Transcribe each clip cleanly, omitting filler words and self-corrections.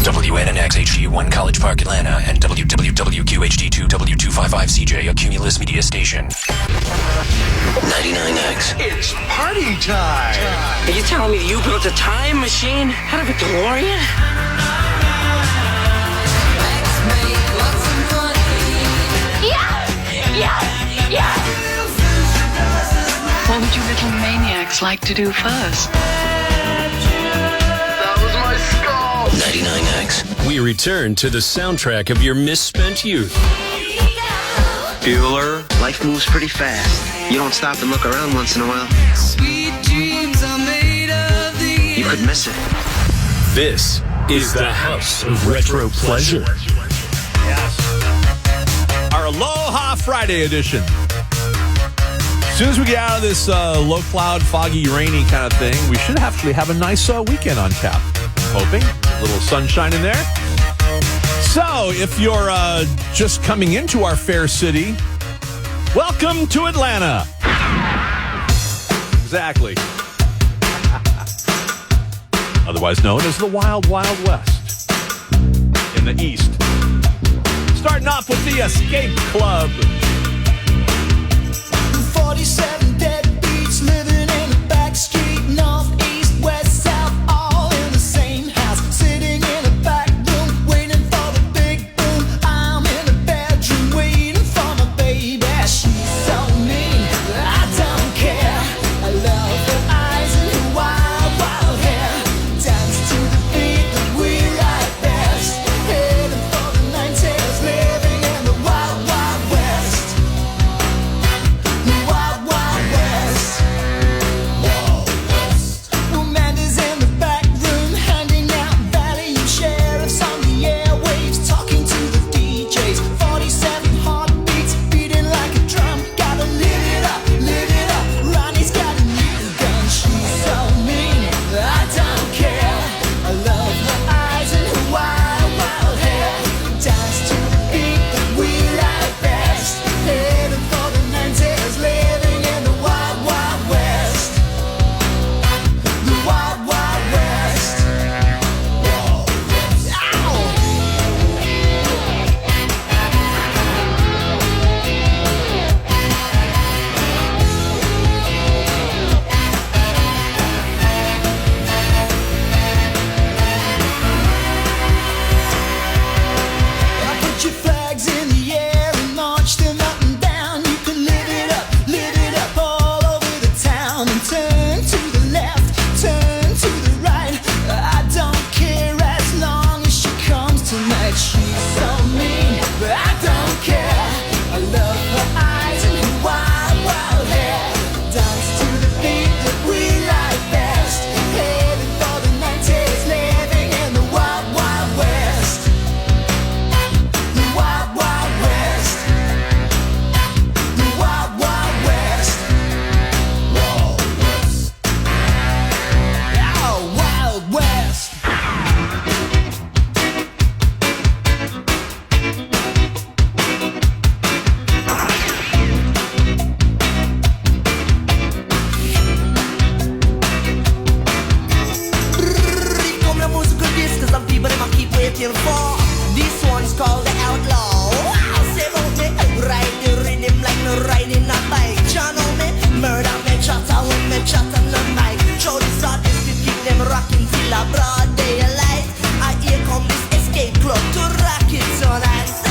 WNNX HD1 College Park, Atlanta, and WWWQHD2 W255CJ, a Cumulus media station. 99X. It's party time. Are you telling me that you built a time machine out of a DeLorean? What would you little maniacs like to do first? That was my skull. 99X. We return to the soundtrack of your misspent youth. Bueller, life moves pretty fast. You don't stop and look around once in a while. Sweet dreams are made of these. You could miss it. This is the House of Retro Pleasure. Yes. Our Aloha Friday edition. As soon as we get out of this low cloud, foggy, rainy kind of thing, we should actually have a nice weekend on tap. Hoping. A little sunshine in there. So, if you're just coming into our fair city, welcome to Atlanta. Exactly. Otherwise known as the Wild Wild West in the East. Starting off with the Escape Club. 47 deadbeats living in the back street, north, east, west, south, all in the same house, sitting in a back room, waiting for the big boom. I'm in the bedroom, waiting for my baby. She's so mean, I don't care. I love her eyes and her wild, wild hair. Dance to the beat that we like best. Heading for the 90s, living in the wild, wild west. The wild, wild west. Wild west. Amanda's in the back room, handing out value sheriffs on the airwaves, talking to the DJs. 47 heartbeats beating like a drum. Gotta live it up, live it up. Ronnie's got a new gun. She's so mean, I don't care. I love her eyes and her wild, wild hair. Dance to the beat that we like best. Heading for the 90s, living in the wild, wild west. The wild, wild west. Wild west. Ow! Put your flags in the air and march them up and down. You can live it up all over the town. And turn to the left, turn to the right. I don't care as long as she comes tonight. She's so mean, but I don't care. I love her eyes and her wild, wild hair. Dance to the beat that we like best. Heading for the 90s, living in the wild, wild west. The wild, wild west. The wild, wild west. Wild west. Oh, wild west. Come the musical discs, some people them a keep waiting for. This one's called the Outlaw. Wow, say about me, ride the rhythm like no riding a bike. John on me, murder me, chatter when me chat on the mic. Show this artist to keep them rocking till a broad daylight. I here come this escape club to rock it tonight. Say.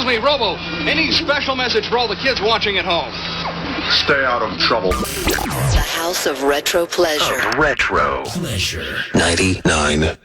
Excuse me, Robo. Any special message for all the kids watching at home? Stay out of trouble. The House of Retro Pleasure. Retro Pleasure 99.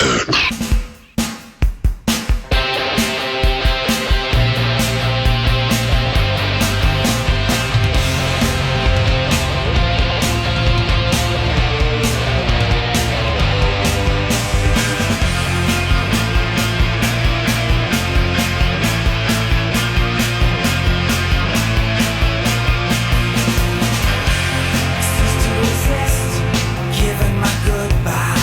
Given my goodbye.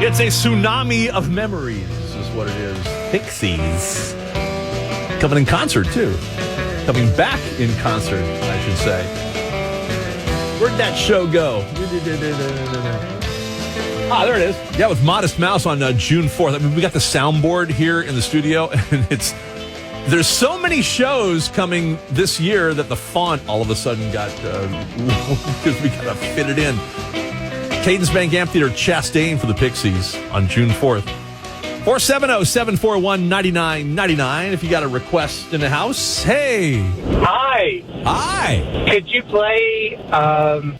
It's a tsunami of memories, is what it is. Pixies. Coming in concert, too. Coming back in concert, I should say. Where'd that show go? Ah, there it is. Yeah, with Modest Mouse on June 4th. I mean, we got the soundboard here in the studio, and there's so many shows coming this year that the font all of a sudden got, because we got to fit it in. Cadence Bank Amphitheater, Chastain for the Pixies on June 4th. 470-741-9999 if you got a request in the house. Hey. Hi. Hi. Could you play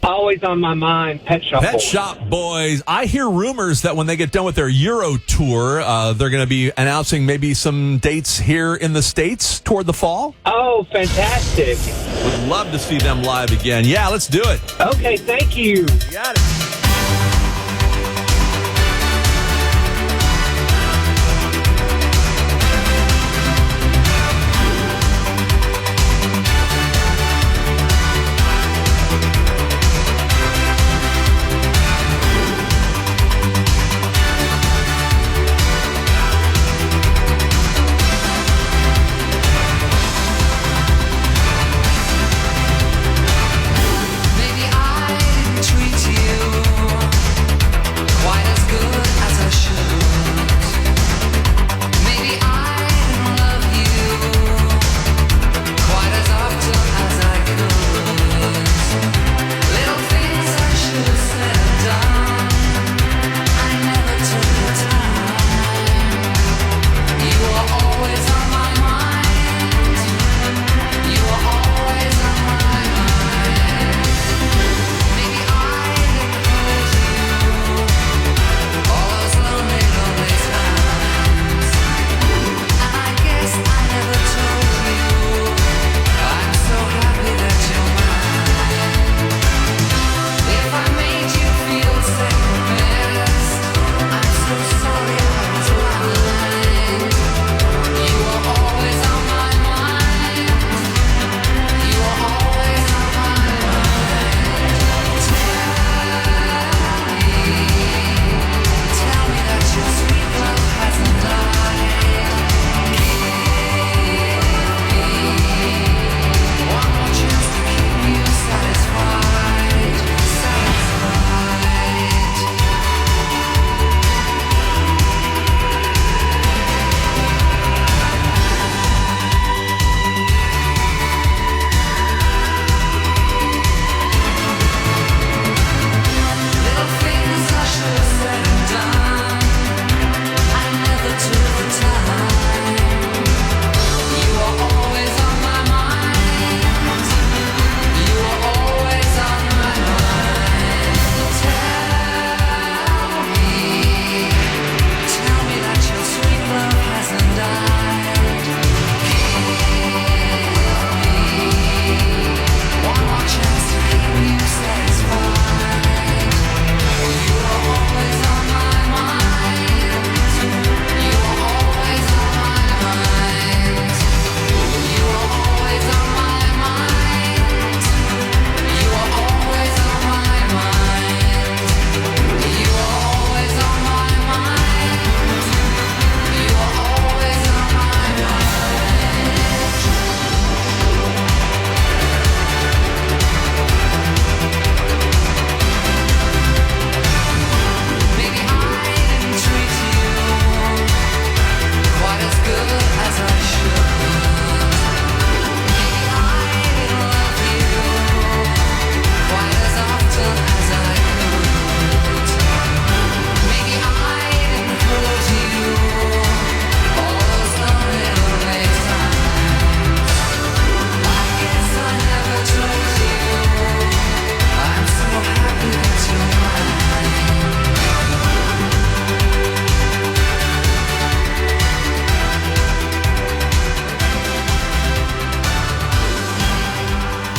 Always on My Mind, Pet Shop Pet Boys? Shop Boys. I hear rumors that when they get done with their Euro tour, they're going to be announcing maybe some dates here in the States toward the fall. Oh, fantastic. Would love to see them live again. Yeah, let's do it. Okay, thank you. You got it. Maybe I didn't treat you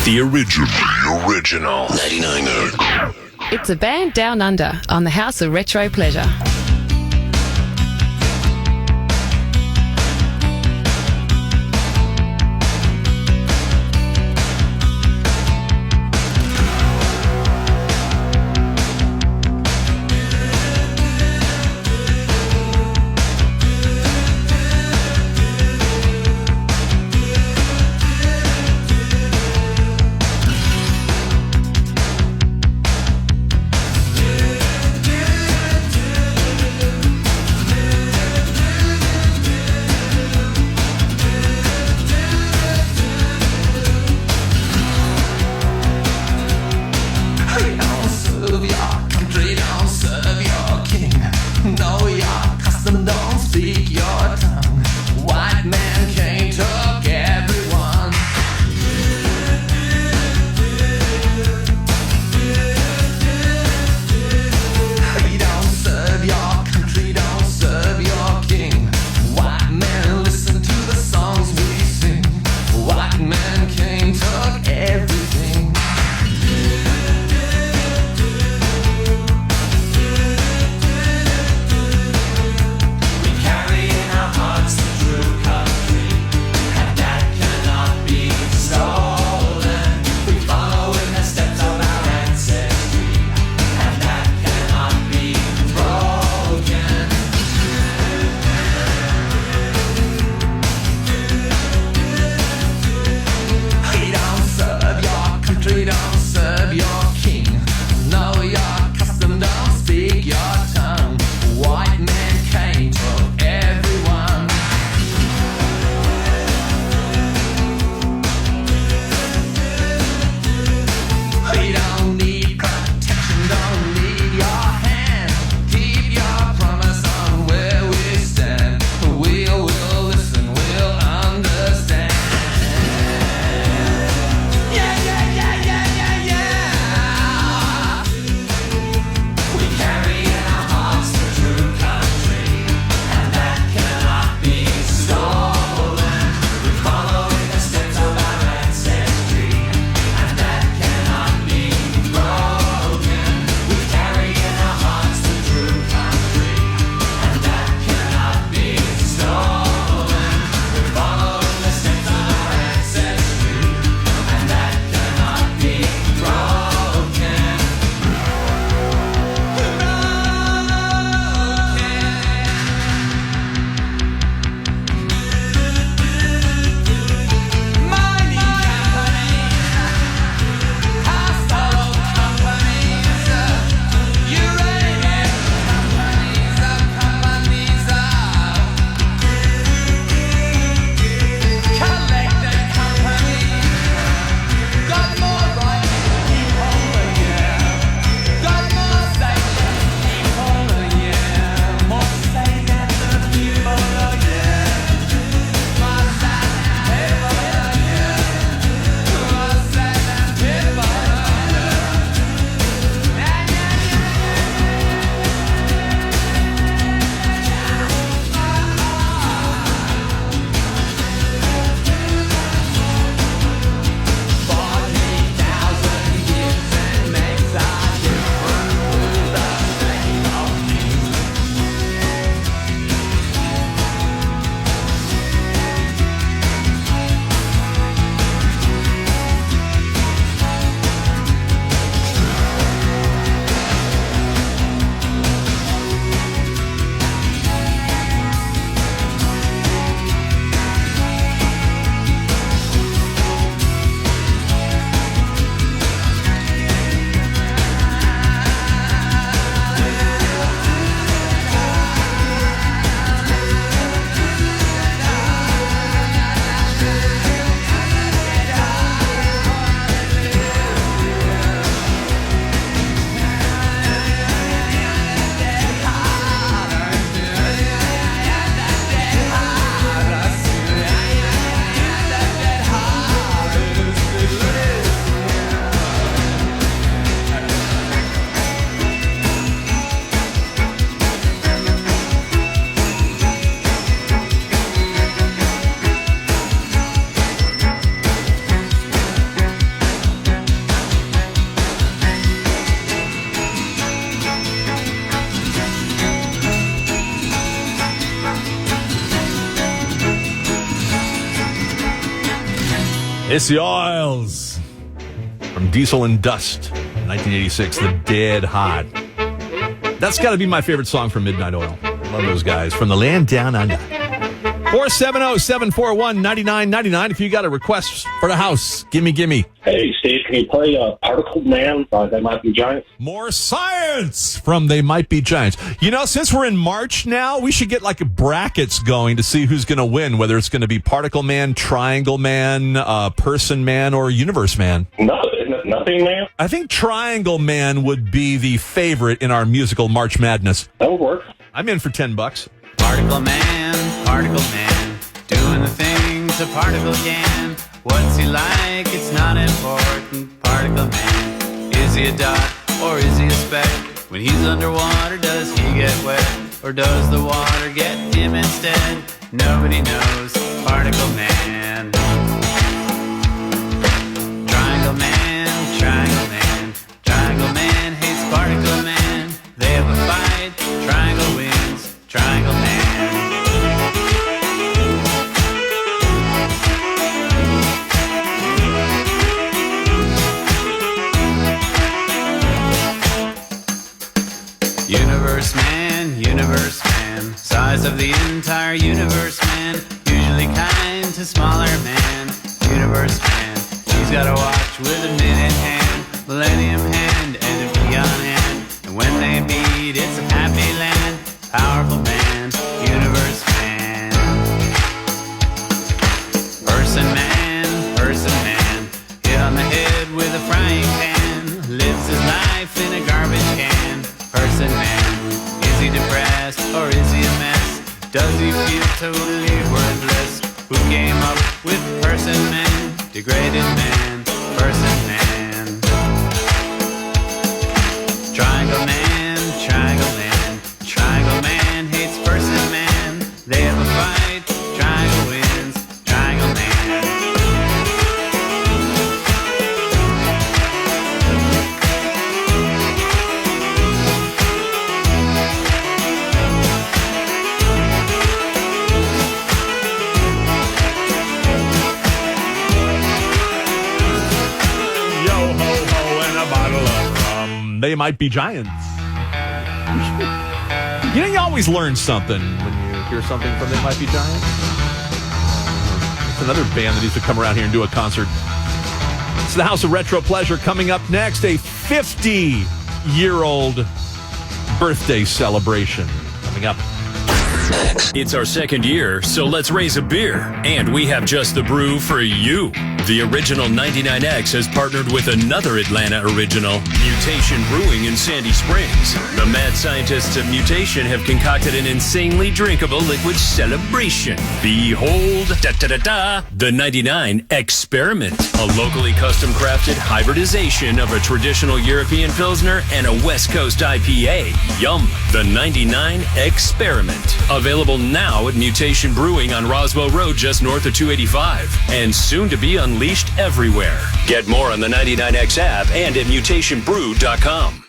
The original 99. It's a band down under on the House of Retro Pleasure. It's the Oils from Diesel and Dust, 1986, The Dead Hot. That's got to be my favorite song from Midnight Oil. Love those guys from the land down under. 470-741-9999. If you got a request for the house, gimme. Hey, Steve, can you play Particle Man by They Might Be Giants? More science from They Might Be Giants. You know, since we're in March now, we should get like brackets going to see who's going to win, whether it's going to be Particle Man, Triangle Man, Person Man, or Universe Man. No, nothing, man. I think Triangle Man would be the favorite in our musical March Madness. That would work. I'm in for $10. Particle Man, doing the things a particle can. What's he like? It's not important. Particle Man, is he a dot or is he a speck? When he's underwater, does he get wet? Or does the water get him instead? Nobody knows. Particle Man. Triangle Man, Triangle Man hates Particle Man. They have a fight, Triangle wins, Triangle Man. Universe Man, size of the entire universe man, usually kind to smaller man. Universe Man, he's got a watch with a minute hand, millennium hand, and a peon hand. And when they meet, it's a happy land. Powerful man, Universe Man. Person Man, hit on the head with a frying pan, lives his life in a garbage can. Person Man. Is he depressed or is he a mess? Does he feel totally worthless? Who came up with Person Man? Degraded man, Person Man. Triangle Man, Triangle Man hates Person Man. They have a fight, Triangle wins, Triangle Man. They Might Be Giants. You know, you always learn something when you hear something from They Might Be Giants. It's another band that needs to come around here and do a concert. It's the House of Retro Pleasure coming up next. A 50-year-old birthday celebration coming up. It's our second year, so let's raise a beer. And we have just the brew for you. The original 99X has partnered with another Atlanta original, Mutation Brewing in Sandy Springs. The mad scientists of Mutation have concocted an insanely drinkable liquid celebration. Behold, the 99 Experiment, a locally custom crafted hybridization of a traditional European Pilsner and a West Coast IPA. Yum! The 99 Experiment. Available now at Mutation Brewing on Roswell Road just north of 285. And soon to be unleashed everywhere. Get more on the 99X app and at mutationbrew.com.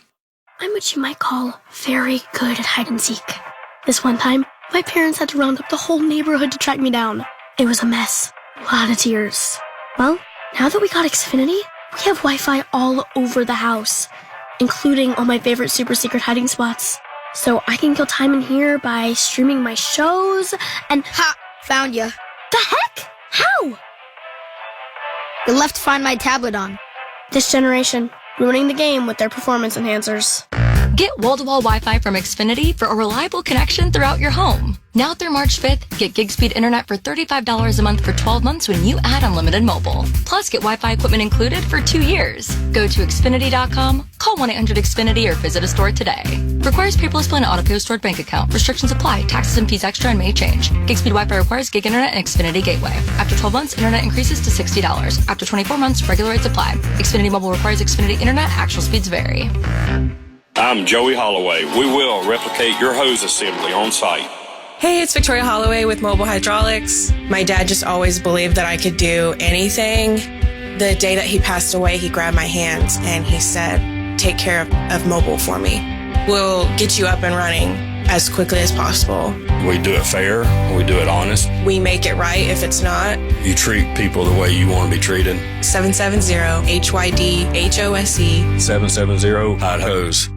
I'm what you might call very good at hide and seek. This one time, my parents had to round up the whole neighborhood to track me down. It was a mess. A lot of tears. Well, now that we got Xfinity, we have Wi-Fi all over the house, including all my favorite super secret hiding spots. So I can kill time in here by streaming my shows and... Ha! Found you. The heck? How? You left Find My tablet on. This generation, ruining the game with their performance enhancers. Get wall-to-wall Wi-Fi from Xfinity for a reliable connection throughout your home. Now through March 5th, get gig speed internet for $35 a month for 12 months when you add unlimited mobile. Plus, get Wi-Fi equipment included for 2 years. Go to Xfinity.com, call 1-800-XFINITY, or visit a store today. Requires paperless plan auto-pay stored bank account. Restrictions apply. Taxes and fees extra and may change. Gig speed Wi-Fi requires gig internet and Xfinity Gateway. After 12 months, internet increases to $60. After 24 months, regular rates apply. Xfinity Mobile requires Xfinity internet. Actual speeds vary. I'm Joey Holloway. We will replicate your hose assembly on site. Hey, it's Victoria Holloway with Mobile Hydraulics. My dad just always believed that I could do anything. The day that he passed away, he grabbed my hands and he said, take care of Mobile for me. We'll get you up and running as quickly as possible. We do it fair. We do it honest. We make it right if it's not. You treat people the way you want to be treated. 770-HYD-HOSE. 770-HOSE.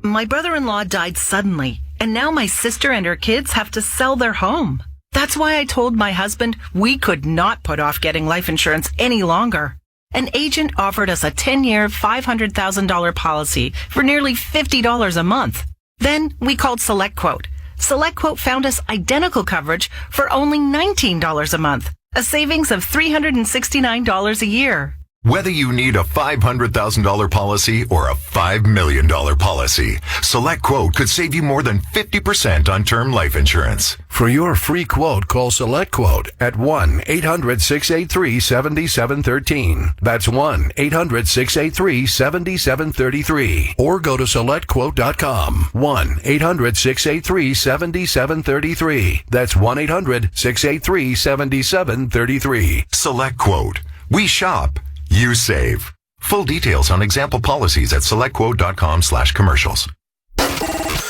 My brother-in-law died suddenly, and now my sister and her kids have to sell their home. That's why I told my husband we could not put off getting life insurance any longer. An agent offered us a 10-year, $500,000 policy for nearly $50 a month. Then we called SelectQuote. SelectQuote found us identical coverage for only $19 a month, a savings of $369 a year. Whether you need a $500,000 policy or a $5 million policy, SelectQuote could save you more than 50% on term life insurance. For your free quote, call SelectQuote at 1-800-683-7713. That's 1-800-683-7733. Or go to SelectQuote.com. 1-800-683-7733. That's 1-800-683-7733. SelectQuote. We shop. You save. Full details on example policies at selectquote.com/commercials.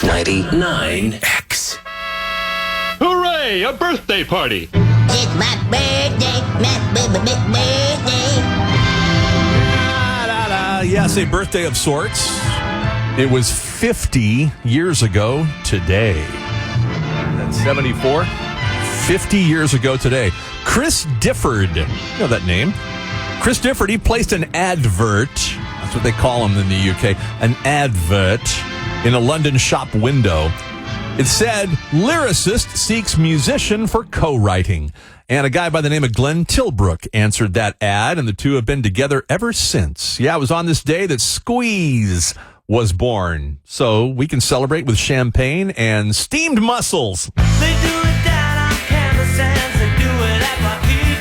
99X. Hooray! A birthday party! It's my birthday, Yes, a birthday of sorts. It was 50 years ago today. That's 74. 50 years ago today. Chris Difford. You know that name. Chris Difford, he placed an advert, that's what they call them in the UK, an advert in a London shop window. It said, lyricist seeks musician for co-writing. And a guy by the name of Glenn Tilbrook answered that ad, and the two have been together ever since. Yeah, it was on this day that Squeeze was born. So we can celebrate with champagne and steamed mussels. They do it down on canvas and they do it at my feet.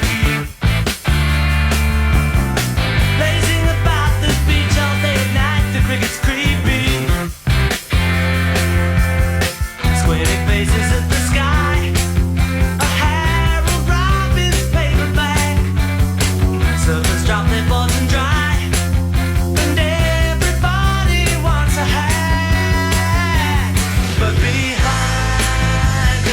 Lazing about the beach all day and night, the cricket's creepy. Squinting faces at the sky. A Harold Robbins paperback. Surfers drop their boards and dry. And everybody wants a hat. But behind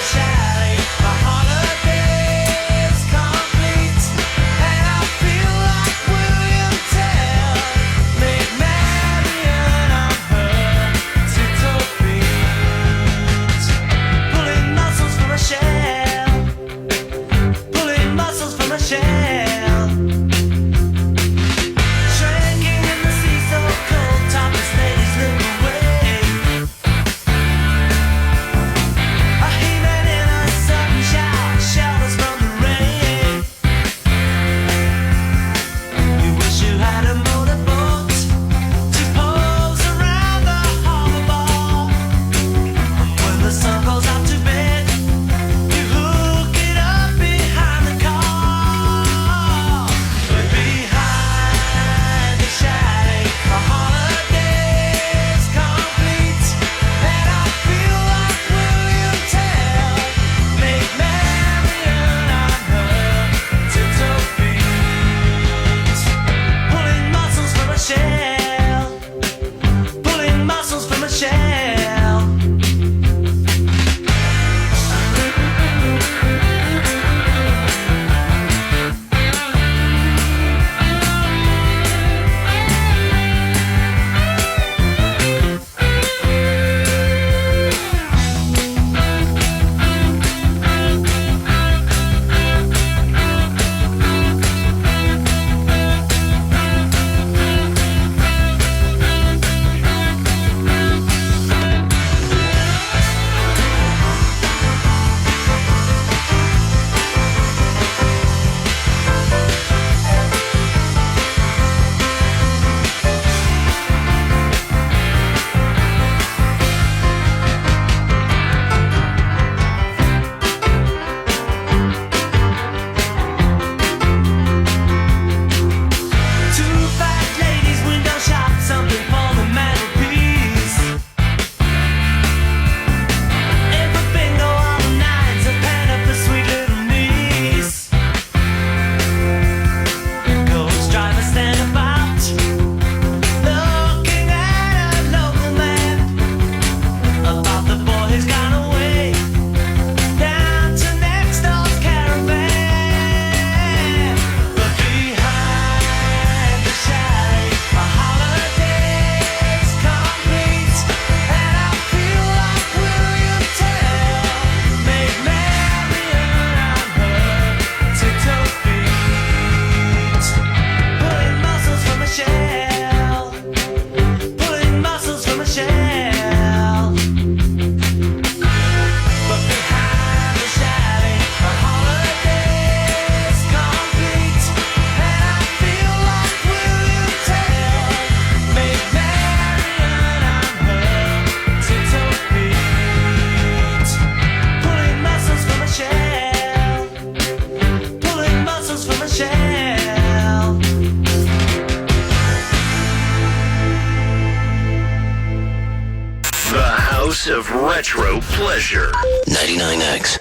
Retro Pleasure. 99X.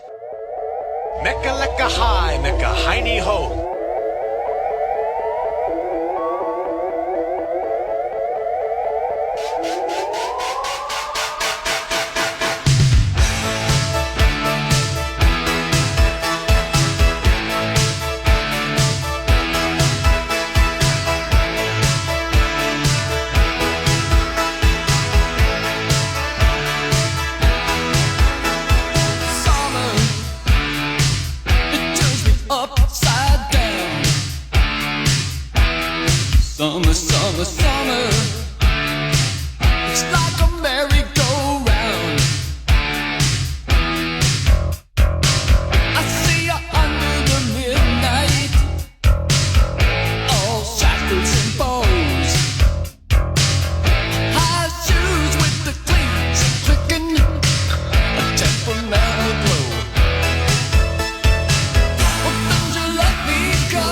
Mecca lecca high, mecca heiny ho. Summer, summer, summer. It's like a merry-go-round. I see you under the midnight, all shackles and bows. High shoes with the cleats clicking, a temperamental glow. Well, don't you let me go.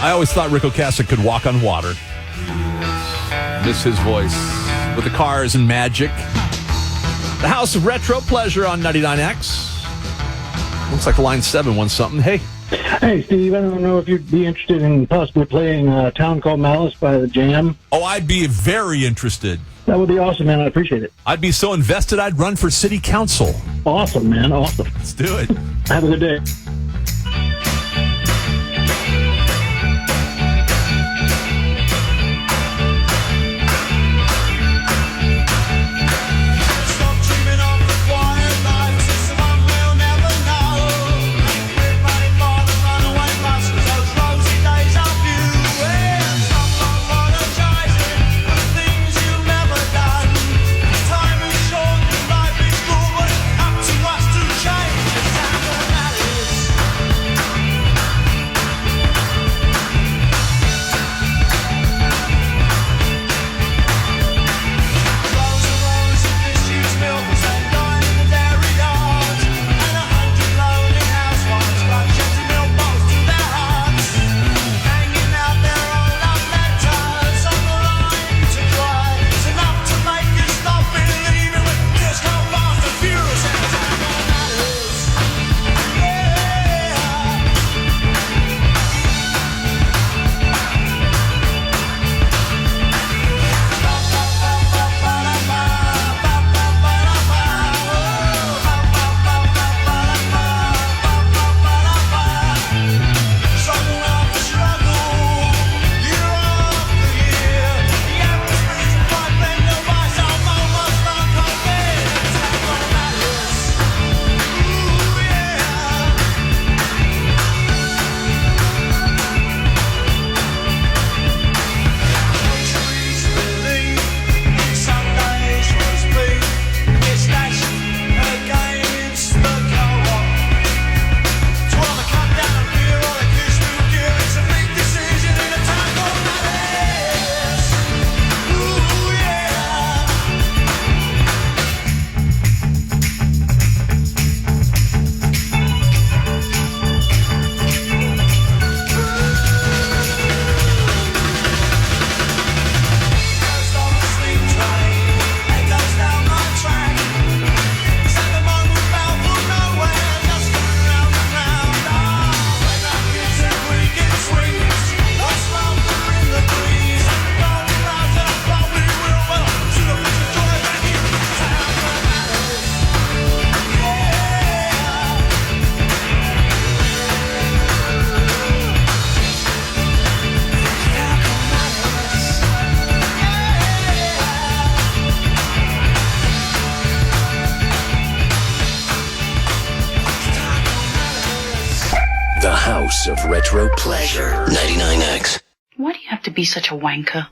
I always thought Rick Ocasek could walk on water. Miss his voice with the Cars and Magic. The House of Retro Pleasure on 99X. Looks like line 7 wants something. Hey. Hey, Steve, I don't know if you'd be interested in possibly playing A Town Called Malice by The Jam. Oh, I'd be very interested. That would be awesome, man. I appreciate it. I'd be so invested I'd run for city council. Awesome, man. Awesome. Let's do it. Have a good day. Time is short and life is cool, but it's up to us to change. The time of malice. The House of Retro Pleasure. 99X. Why do you have to be such a wanker?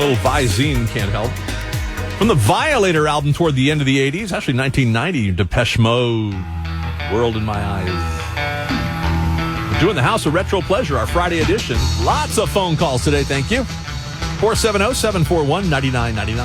little Visine can't help. From the Violator album toward the end of the 80s, actually 1990, Depeche Mode, World in My Eyes. We're doing the House of Retro Pleasure, our Friday edition. Lots of phone calls today, thank you. 470-741-9999.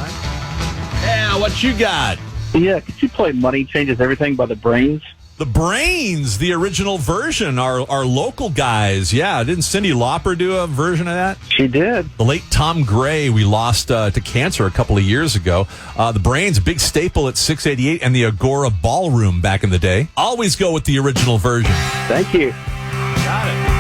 Yeah, what you got? Yeah, could you play Money Changes Everything by the Brains? The Brains, the original version, our local guys. Yeah, didn't Cyndi Lauper do a version of that? She did. The late Tom Gray, we lost to cancer a couple of years ago. The Brains, big staple at 688 and the Agora Ballroom back in the day. Always go with the original version. Thank you. Got it.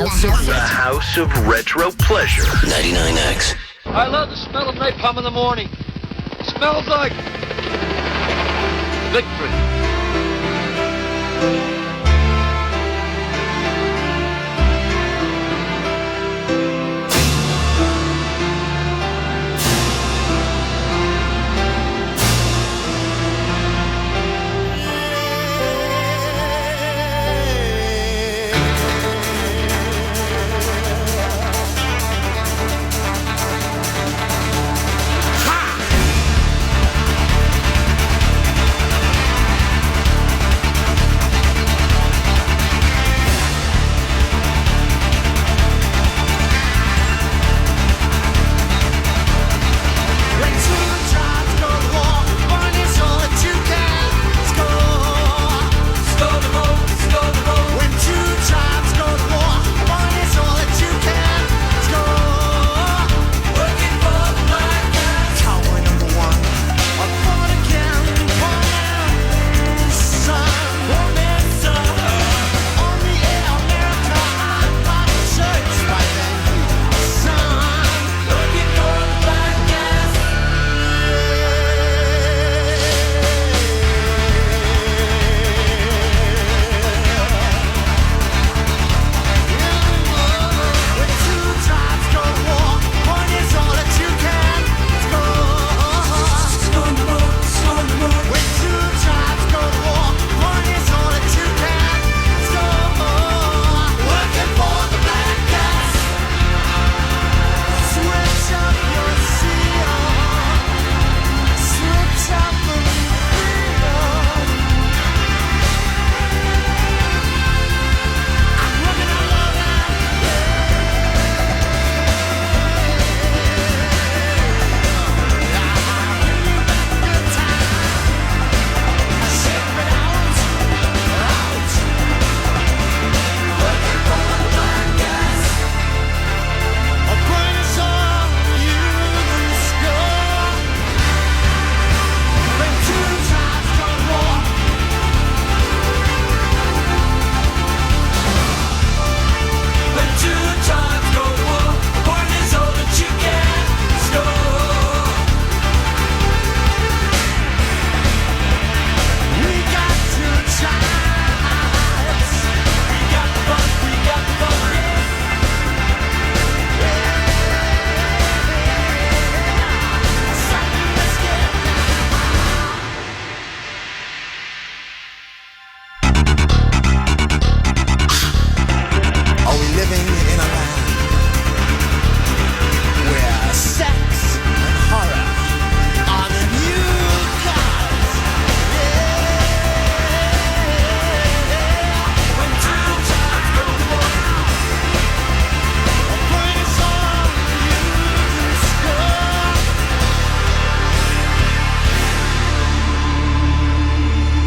The House of Retro Pleasure. 99X. I love the smell of napalm in the morning. It smells like victory.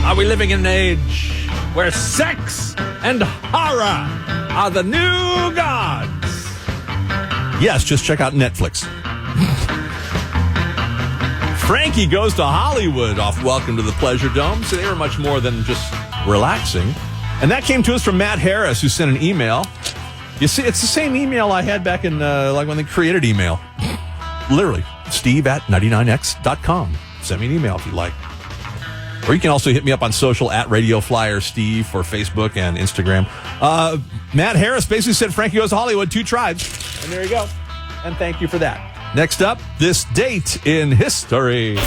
Are we living in an age where sex and horror are the new gods? Yes, just check out Netflix. Frankie Goes to Hollywood off Welcome to the Pleasure Dome. So they were much more than just relaxing. And that came to us from Matt Harris, who sent an email. You see, it's the same email I had back in, like when they created email. Literally, steve@99x.com. Send me an email if you like. Or you can also hit me up on social at Radio Flyer Steve for Facebook and Instagram. Matt Harris basically said Frankie Goes to Hollywood, 2 tribes. And there you go. And thank you for that. Next up, this date in history.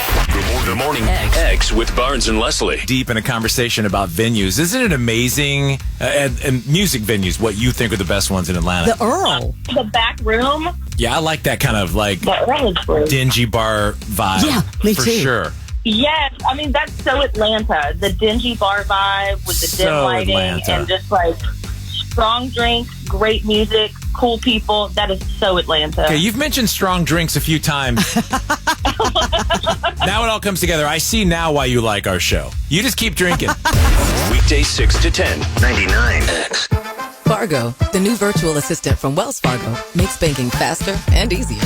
Good morning, X with Barnes and Leslie. Deep in a conversation about venues. Isn't it amazing? And music venues, what you think are the best ones in Atlanta? The Earl. The back room. Yeah, I like that kind of like The Earl is great. dingy bar vibe. Yeah, me for too. sure. Yes, I mean, that's so Atlanta. The dingy bar vibe with the dim So lighting Atlanta. and just like strong drinks, great music, cool people. That is so Atlanta. Okay, you've mentioned strong drinks a few times. Now it all comes together. I see now why you like our show. You just keep drinking. Weekdays 6 to 10. 99X. Fargo, the new virtual assistant from Wells Fargo, makes banking faster and easier.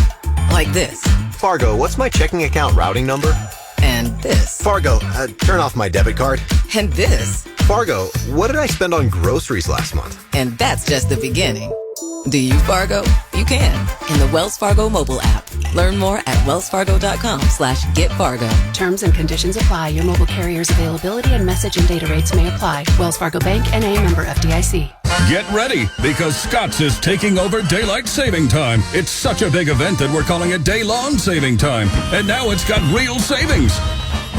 Like this. Fargo, what's my checking account routing number? And this. Fargo, turn off my debit card. And this. Fargo, what did I spend on groceries last month? And that's just the beginning. Do you, Fargo? You can in the Wells Fargo mobile app. Learn more at wellsfargo.com/getfargo. Terms and conditions apply. Your mobile carrier's availability and message and data rates may apply. Wells Fargo Bank, N.A., member FDIC. Get ready, because Scott's is taking over Daylight Saving Time. It's such a big event that we're calling it Day-Long Saving Time. And now it's got real savings.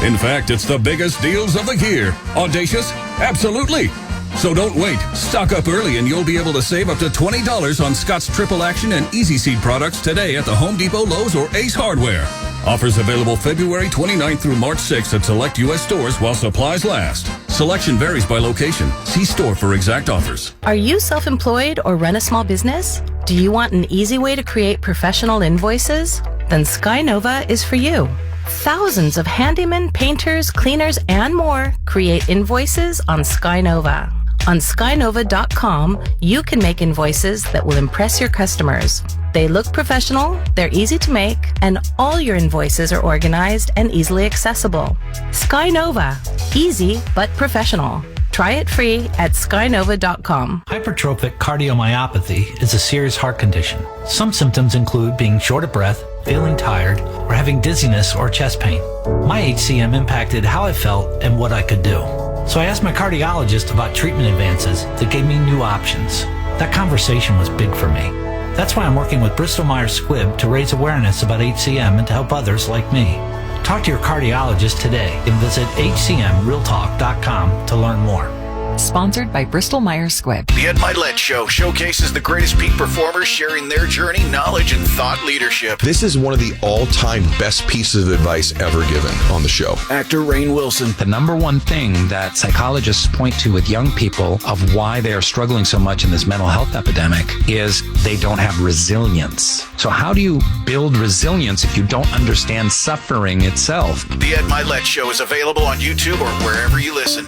In fact, it's the biggest deals of the year. Audacious? Absolutely. So don't wait. Stock up early and you'll be able to save up to $20 on Scott's Triple Action and Easy Seed products today at the Home Depot, Lowe's, or Ace Hardware. Offers available February 29th through March 6th at select U.S. stores while supplies last. Selection varies by location. See store for exact offers. Are you self-employed or run a small business? Do you want an easy way to create professional invoices? Then Skynova is for you. Thousands of handymen, painters, cleaners, and more create invoices on Skynova. On skynova.com, you can make invoices that will impress your customers. They look professional, they're easy to make, and all your invoices are organized and easily accessible. Skynova. Easy but professional. Try it free at skynova.com. Hypertrophic cardiomyopathy is a serious heart condition. Some symptoms include being short of breath, feeling tired, or having dizziness or chest pain. My HCM impacted how I felt and what I could do. So I asked my cardiologist about treatment advances that gave me new options. That conversation was big for me. That's why I'm working with Bristol Myers Squibb to raise awareness about HCM and to help others like me. Talk to your cardiologist today and visit hcmrealtalk.com to learn more. Sponsored by Bristol Myers Squibb. The Ed Milet Show showcases the greatest peak performers sharing their journey, knowledge, and thought leadership. This is one of the all-time best pieces of advice ever given on the show. Actor Rainn Wilson. The number one thing that psychologists point to with young people of why they are struggling so much in this mental health epidemic is they don't have resilience. So how do you build resilience if you don't understand suffering itself? The Ed Milet Show is available on YouTube or wherever you listen.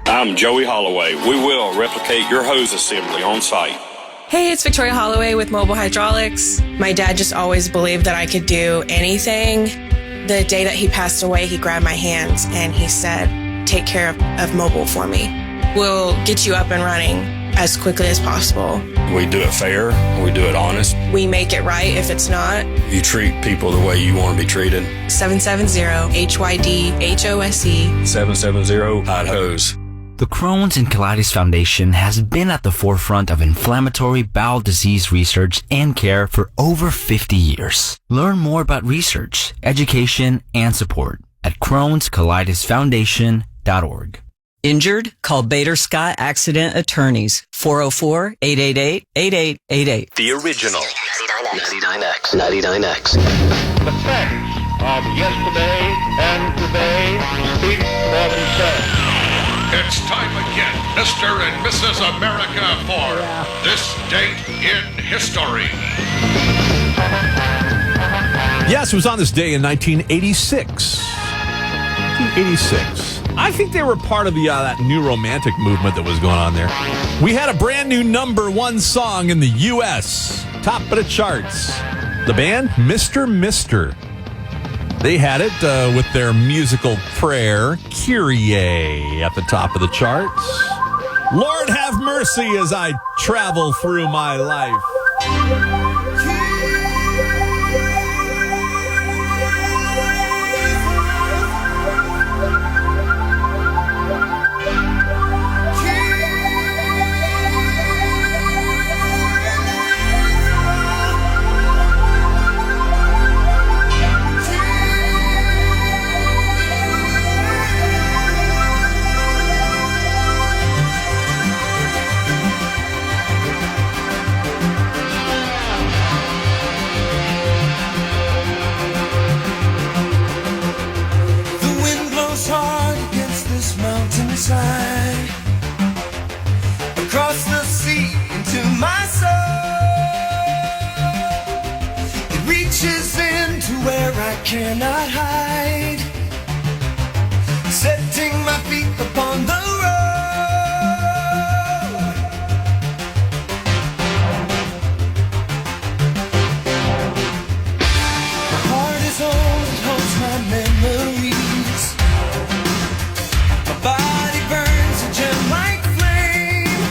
I'm Joey Holloway. We will replicate your hose assembly on site. Hey, it's Victoria Holloway with Mobile Hydraulics. My dad just always believed that I could do anything. The day that he passed away, he grabbed my hands and he said, take care of mobile for me. We'll get you up and running as quickly as possible. We do it fair. We do it honest. We make it right if it's not. You treat people the way you want to be treated. 770-HYD-HOSE. 770-HYD-HOSE. The Crohn's and Colitis Foundation has been at the forefront of inflammatory bowel disease research and care for over 50 years. Learn more about research, education, and support at Crohn'sColitisFoundation.org. Injured? Call Bader Scott Accident Attorneys. 404-888-8888. The original 99X. 99X. The facts of yesterday and today speak for themselves. It's time again, Mr. and Mrs. America, for This Date in History. Yes, it was on this day in 1986. 1986. I think they were part of the that new romantic movement that was going on there. We had a brand new #1 song in the U.S., top of the charts. The band, Mr. Mister. They had it with their musical prayer, Kyrie, at the top of the charts. Lord have mercy as I travel through my life. Across the sea into my soul, it reaches into where I cannot hide, setting my feet upon the road. My heart is old, it holds my memories. My body burns a gem like flame.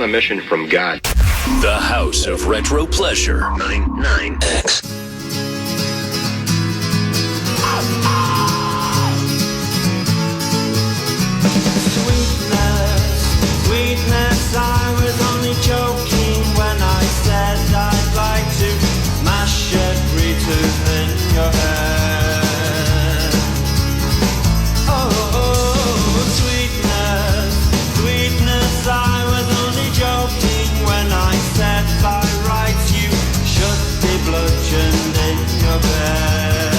on a mission from God. The House of Retro Pleasure. 99X. Sweetness, I was only joking when I said I'd like to mash every tooth in your head. Oh, sweetness, sweetness, I was only joking when I said by rights you should be bludgeoned in your bed.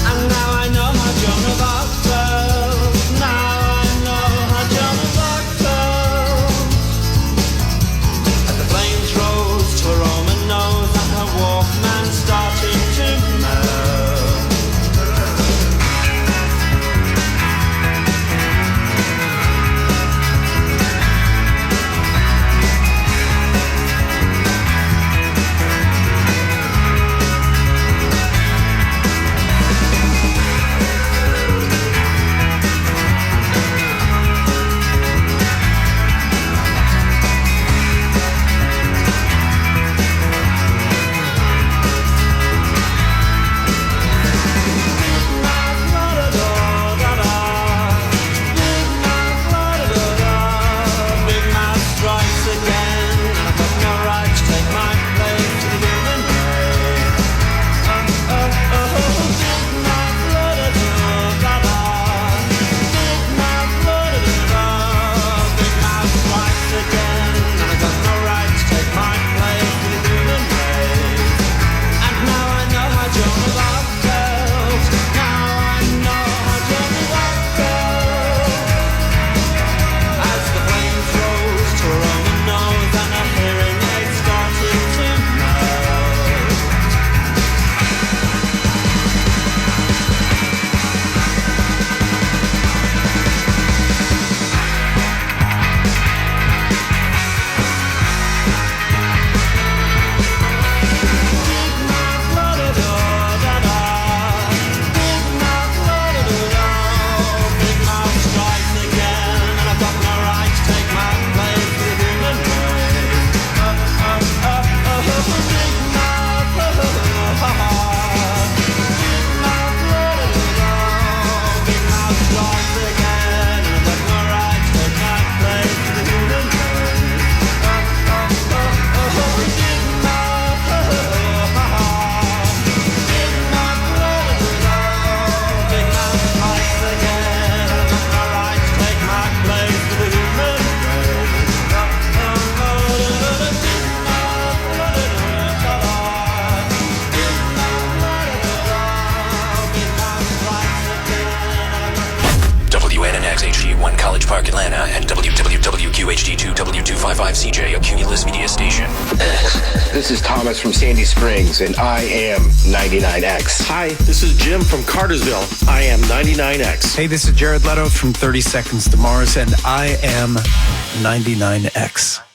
And now I know how Joan of Arc felt. Now I know how Joan of Arc felt. As the flames rose to a Roman nose and her Walkman started to melt. HD1 College Park, Atlanta, and WWWQHD2 W255CJ, a Cumulus media station. This is Thomas from Sandy Springs, and I am 99X. Hi, this is Jim from Cartersville. I am 99X. Hey, this is Jared Leto from 30 Seconds to Mars, and I am 99X.